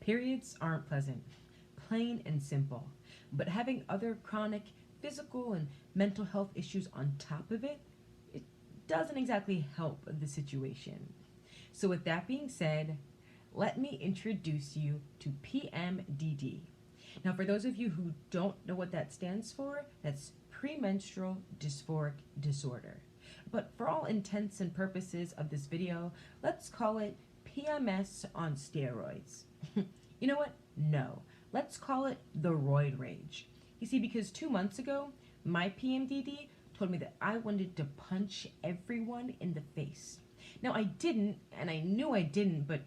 Periods aren't pleasant, plain and simple. But having other chronic physical and mental health issues on top of it, it doesn't exactly help the situation. So, with that being said, let me introduce you to P.M.D.D. Now, for those of you who don't know what that stands for, that's Premenstrual Dysphoric Disorder. But for all intents and purposes of this video, let's call it PMS on steroids. You know what? No. Let's call it the roid rage. You see, because 2 months ago, my PMDD told me that I wanted to punch everyone in the face. Now, I didn't, and I knew I didn't, but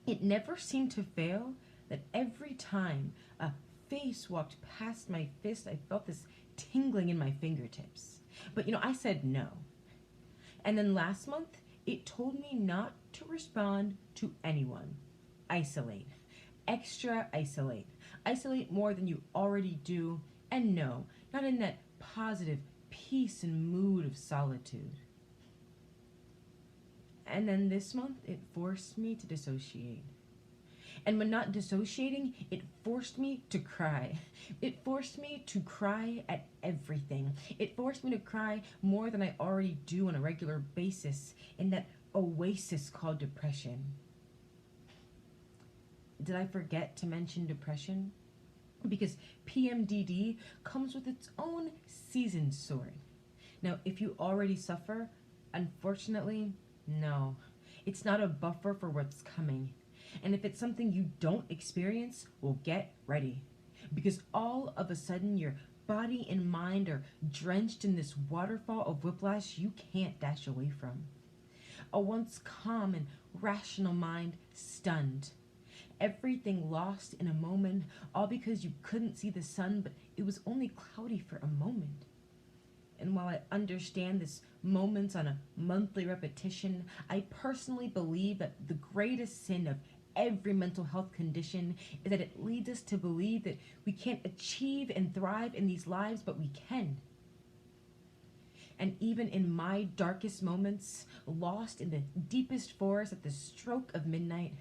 it never seemed to fail that every time a face walked past my fist, I felt this tingling in my fingertips. But I said no. And then last month, it told me not to respond to anyone. Isolate. Extra isolate. Isolate more than you already do. And no, not in that positive peace and mood of solitude. And then this month, it forced me to dissociate. And when not dissociating, it forced me to cry. It forced me to cry at everything. It forced me to cry more than I already do on a regular basis in that oasis called depression. Did I forget to mention depression? Because PMDD comes with its own seasoned sword. Now, if you already suffer, unfortunately, no. It's not a buffer for what's coming. And if it's something you don't experience, well, get ready. Because all of a sudden, your body and mind are drenched in this waterfall of whiplash you can't dash away from. A once calm and rational mind stunned. Everything lost in a moment, all because you couldn't see the sun, but it was only cloudy for a moment. And while I understand this moments on a monthly repetition, I personally believe that the greatest sin of every mental health condition is that it leads us to believe that we can't achieve and thrive in these lives, but we can. And even in my darkest moments, lost in the deepest forest at the stroke of midnight,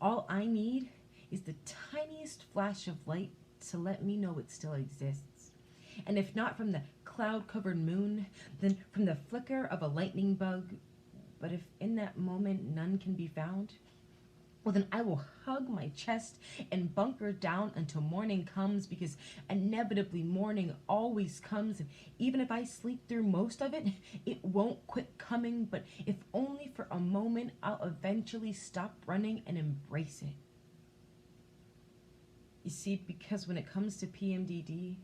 all I need is the tiniest flash of light to let me know it still exists. And if not from the cloud-covered moon, then from the flicker of a lightning bug. But if in that moment none can be found, well, then I will hug my chest and bunker down until morning comes, because inevitably morning always comes. And even if I sleep through most of it, it won't quit coming. But if only for a moment, I'll eventually stop running and embrace it. You see, because when it comes to PMDD,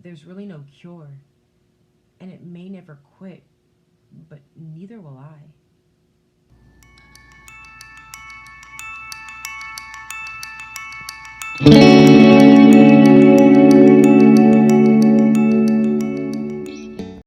there's really no cure. And it may never quit, but neither will I.